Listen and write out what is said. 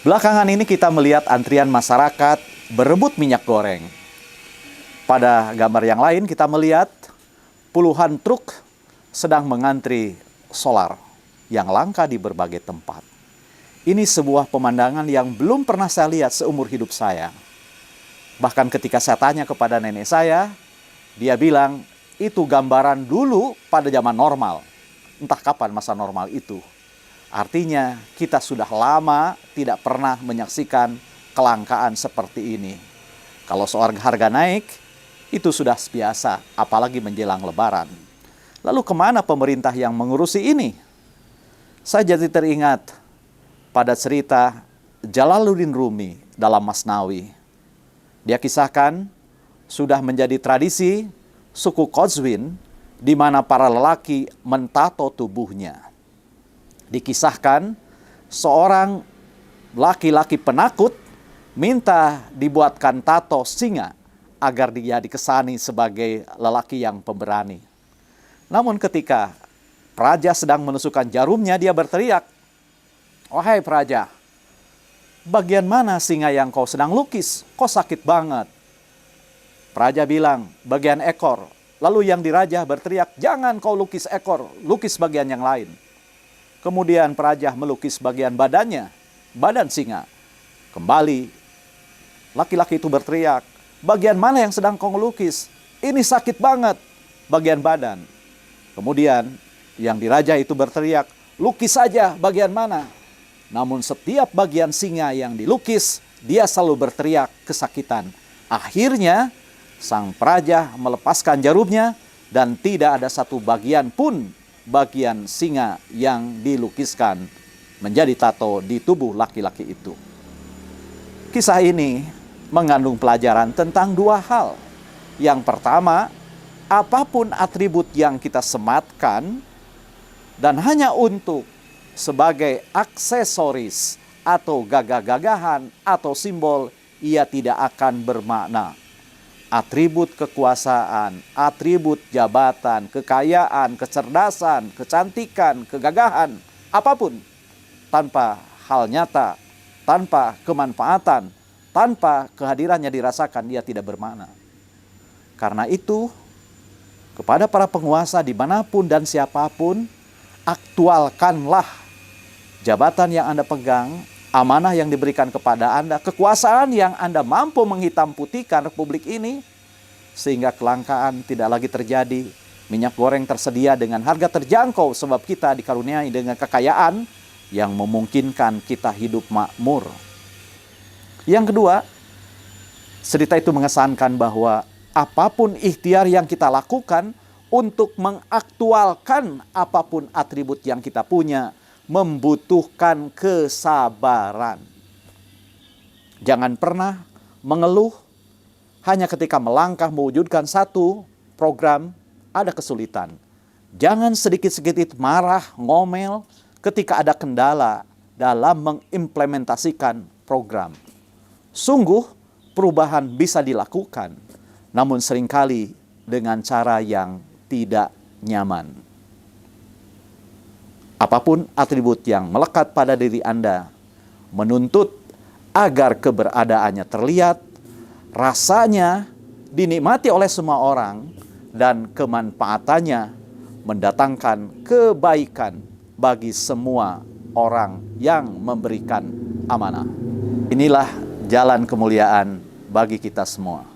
Belakangan ini kita melihat antrian masyarakat berebut minyak goreng. Pada gambar yang lain kita melihat puluhan truk sedang mengantri solar yang langka di berbagai tempat. Ini sebuah pemandangan yang belum pernah saya lihat seumur hidup saya. Bahkan ketika saya tanya kepada nenek saya, dia bilang itu gambaran dulu pada zaman normal. Entah kapan masa normal itu. Artinya kita sudah lama tidak pernah menyaksikan kelangkaan seperti ini. Kalau soal harga naik, itu sudah biasa, apalagi menjelang Lebaran. Lalu kemana pemerintah yang mengurusi ini? Saya jadi teringat pada cerita Jalaluddin Rumi dalam Masnawi. Dia kisahkan sudah menjadi tradisi suku Qazwin di mana para lelaki mentato tubuhnya. Dikisahkan seorang laki-laki penakut minta dibuatkan tato singa agar dia dikesani sebagai lelaki yang pemberani. Namun ketika praja sedang menusukkan jarumnya, dia berteriak, "Wahai praja, bagian mana singa yang kau sedang lukis? Kok sakit banget?" Praja bilang, "Bagian ekor." Lalu yang diraja berteriak, "Jangan kau lukis ekor, lukis bagian yang lain." Kemudian praja melukis bagian badannya, badan singa. Kembali, laki-laki itu berteriak, "Bagian mana yang sedang kau lukis? Ini sakit banget, bagian badan." Kemudian yang diraja itu berteriak, "Lukis saja bagian mana?" Namun setiap bagian singa yang dilukis, dia selalu berteriak kesakitan. Akhirnya, sang praja melepaskan jarumnya dan tidak ada satu bagian pun bagian singa yang dilukiskan menjadi tato di tubuh laki-laki itu. Kisah ini mengandung pelajaran tentang dua hal. Yang pertama, apapun atribut yang kita sematkan dan hanya untuk sebagai aksesoris atau gagah-gagahan atau simbol, ia tidak akan bermakna. Atribut kekuasaan, atribut jabatan, kekayaan, kecerdasan, kecantikan, kegagahan, apapun, tanpa hal nyata, tanpa kemanfaatan, tanpa kehadirannya dirasakan, dia tidak bermakna. Karena itu, kepada para penguasa dimanapun dan siapapun, aktualkanlah jabatan yang Anda pegang, amanah yang diberikan kepada Anda, kekuasaan yang Anda mampu menghitam putihkan Republik ini, sehingga kelangkaan tidak lagi terjadi, minyak goreng tersedia dengan harga terjangkau sebab kita dikaruniai dengan kekayaan yang memungkinkan kita hidup makmur. Yang kedua, cerita itu mengesankan bahwa apapun ikhtiar yang kita lakukan untuk mengaktualkan apapun atribut yang kita punya, membutuhkan kesabaran. Jangan pernah mengeluh hanya ketika melangkah mewujudkan satu program ada kesulitan. Jangan sedikit-sedikit marah, ngomel ketika ada kendala dalam mengimplementasikan program. Sungguh perubahan bisa dilakukan, namun seringkali dengan cara yang tidak nyaman. Apapun atribut yang melekat pada diri Anda, menuntut agar keberadaannya terlihat, rasanya dinikmati oleh semua orang, dan kemanfaatannya mendatangkan kebaikan bagi semua orang yang memberikan amanah. Inilah jalan kemuliaan bagi kita semua.